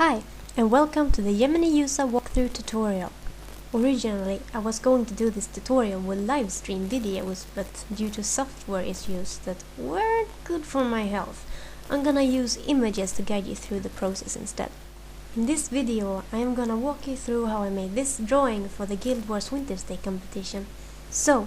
Hi, and welcome to the Gemini user walkthrough tutorial. Originally, I was going to do this tutorial with live stream videos, but due to software issues that weren't good for my health, I'm gonna use images to guide you through the process instead. In this video, I am gonna walk you through how I made this drawing for the Guild Wars Wintersday competition. So,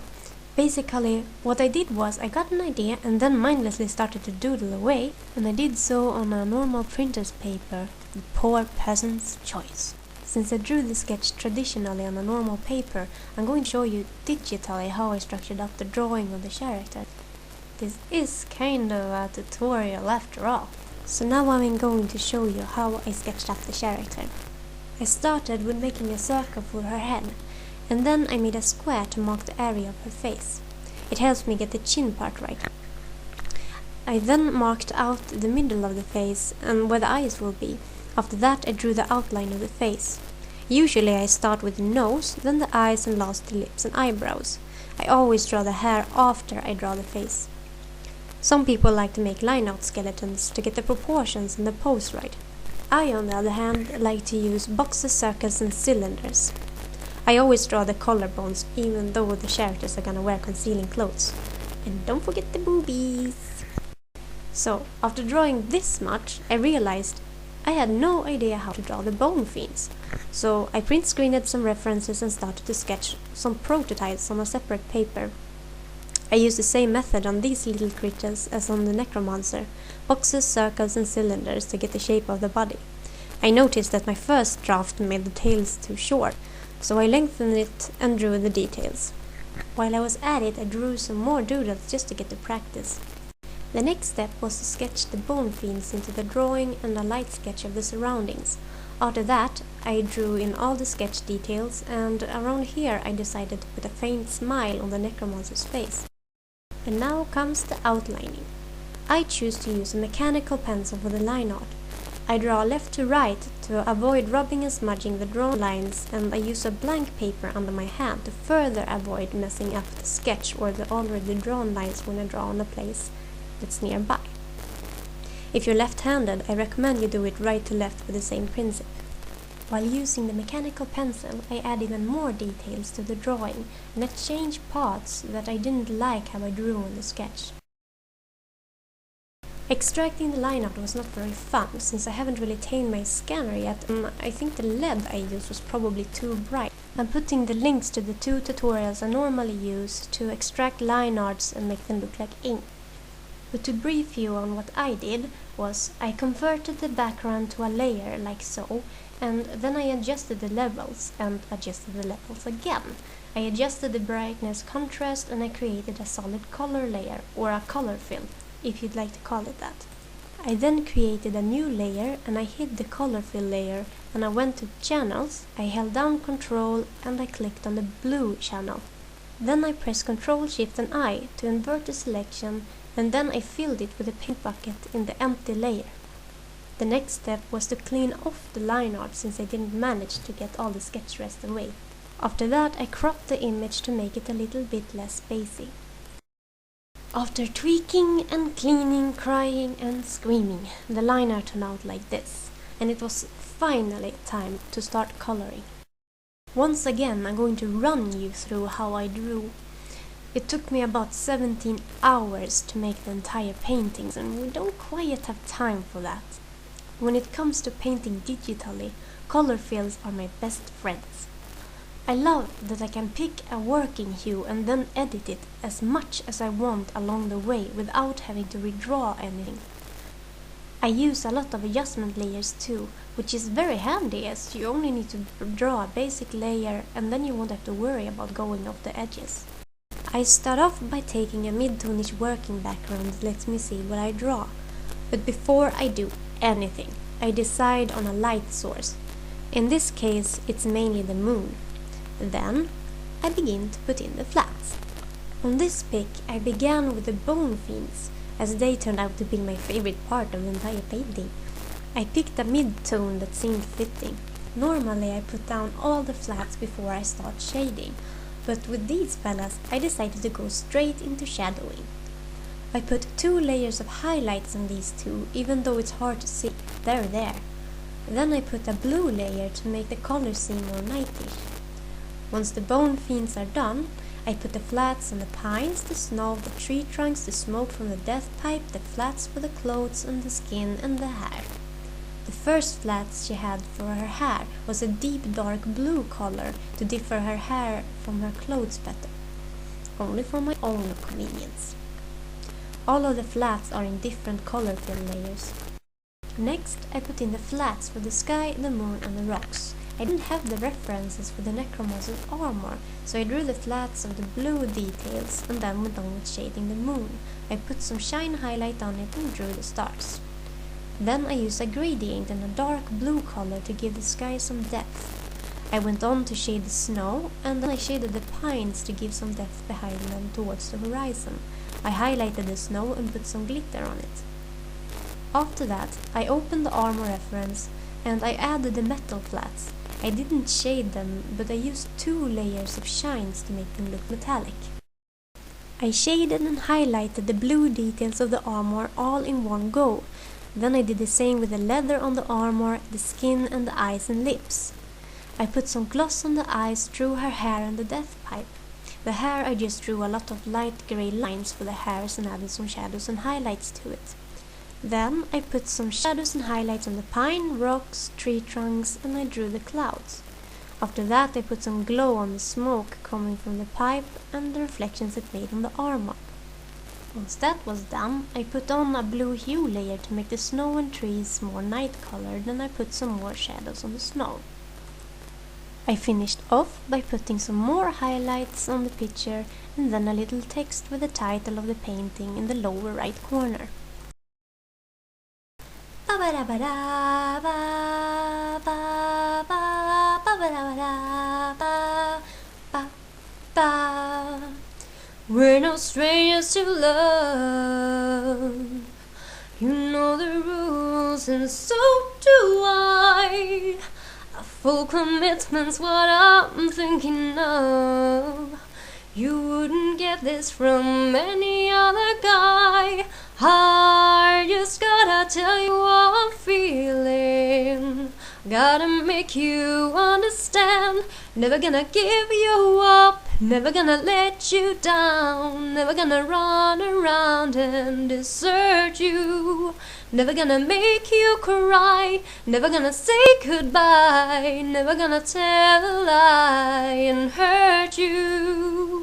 basically, what I did was I got an idea and then mindlessly started to doodle away, and I did so on a normal printer's paper, the poor peasant's choice. Since I drew the sketch traditionally on a normal paper, I'm going to show you digitally how I structured up the drawing of the character. This is kind of a tutorial after all. So now I'm going to show you how I sketched up the character. I started with making a circle for her head, and then I made a square to mark the area of her face. It helps me get the chin part right. I then marked out the middle of the face and where the eyes will be. After that, I drew the outline of the face. Usually I start with the nose, then the eyes, and last the lips and eyebrows. I always draw the hair after I draw the face. Some people like to make line-out skeletons to get the proportions and the pose right. I, on the other hand, like to use boxes, circles, and cylinders. I always draw the collarbones, even though the characters are gonna wear concealing clothes. And don't forget the boobies! So, after drawing this much, I realized I had no idea how to draw the bone fiends. So I print screened some references and started to sketch some prototypes on a separate paper. I used the same method on these little creatures as on the necromancer, boxes, circles, and cylinders to get the shape of the body. I noticed that my first draft made the tails too short, so I lengthened it and drew the details. While I was at it, I drew some more doodles just to get the practice. The next step was to sketch the bone fiends into the drawing and a light sketch of the surroundings. After that, I drew in all the sketch details, and around here I decided to put a faint smile on the necromancer's face. And now comes the outlining. I choose to use a mechanical pencil for the line art. I draw left to right to avoid rubbing and smudging the drawn lines, and I use a blank paper under my hand to further avoid messing up the sketch or the already drawn lines when I draw on a place that's nearby. If you're left-handed, I recommend you do it right to left with the same principle. While using the mechanical pencil, I add even more details to the drawing, and I changed parts that I didn't like how I drew on the sketch. Extracting the line art was not very fun, since I haven't really tamed my scanner yet, and I think the lead I used was probably too bright. I'm putting the links to the two tutorials I normally use to extract line arts and make them look like ink. But to brief you on what I did was I converted the background to a layer like so, and then I adjusted the levels and adjusted the levels again. I adjusted the brightness, contrast, and I created a solid color layer, or a color fill, if you'd like to call it that. I then created a new layer and I hid the color fill layer, and I went to channels, I held down Ctrl and I clicked on the blue channel. Then I pressed Ctrl, Shift and I to invert the selection, and then I filled it with a paint bucket in the empty layer. The next step was to clean off the line art, since I didn't manage to get all the sketch rest away. After that, I cropped the image to make it a little bit less spacey. After tweaking and cleaning, crying and screaming, the line art turned out like this, and it was finally time to start coloring. Once again, I'm going to run you through how I drew. It took me about 17 hours to make the entire paintings, and we don't quite have time for that. When it comes to painting digitally, color fills are my best friends. I love that I can pick a working hue and then edit it as much as I want along the way without having to redraw anything. I use a lot of adjustment layers too, which is very handy as you only need to draw a basic layer and then you won't have to worry about going off the edges. I start off by taking a mid-tonish working background that lets me see what I draw. But before I do anything, I decide on a light source. In this case, it's mainly the moon. Then, I begin to put in the flats. On this pic, I began with the bone fiends, as they turned out to be my favorite part of the entire painting. I picked a mid-tone that seemed fitting. Normally, I put down all the flats before I start shading, but with these fellas, I decided to go straight into shadowing. I put 2 layers of highlights on these two, even though it's hard to see. They're there. Then I put a blue layer to make the color seem more nightish. Once the bone fiends are done, I put the flats on the pines, the snow, the tree trunks, the smoke from the death pipe, the flats for the clothes and the skin and the hair. The first flats she had for her hair was a deep dark blue color to differ her hair from her clothes better, only for my own convenience. All of the flats are in different color fill layers. Next, I put in the flats for the sky, the moon and the rocks. I didn't have the references for the necromancer's armor, so I drew the flats of the blue details and then went on with shading the moon. I put some shine highlight on it and drew the stars. Then I used a gradient in a dark blue color to give the sky some depth. I went on to shade the snow, and then I shaded the pines to give some depth behind them towards the horizon. I highlighted the snow and put some glitter on it. After that, I opened the armor reference and I added the metal flats. I didn't shade them, but I used 2 layers of shines to make them look metallic. I shaded and highlighted the blue details of the armor all in one go. Then I did the same with the leather on the armor, the skin and the eyes and lips. I put some gloss on the eyes, drew her hair and the death pipe. The hair I just drew a lot of light grey lines for the hairs and added some shadows and highlights to it. Then I put some shadows and highlights on the pine, rocks, tree trunks and I drew the clouds. After that I put some glow on the smoke coming from the pipe and the reflections it made on the armor. Once that was done, I put on a blue hue layer to make the snow and trees more night colored, and I put some more shadows on the snow. I finished off by putting some more highlights on the picture and then a little text with the title of the painting in the lower right corner. We're no strangers to love. You know the rules and so do I. A full commitment's what I'm thinking of. You wouldn't get this from any other guy. I just gotta tell you what I'm feeling. Gotta make you understand. Never gonna give you up, never gonna let you down, never gonna run around and desert you, never gonna make you cry, never gonna say goodbye, never gonna tell a lie and hurt you.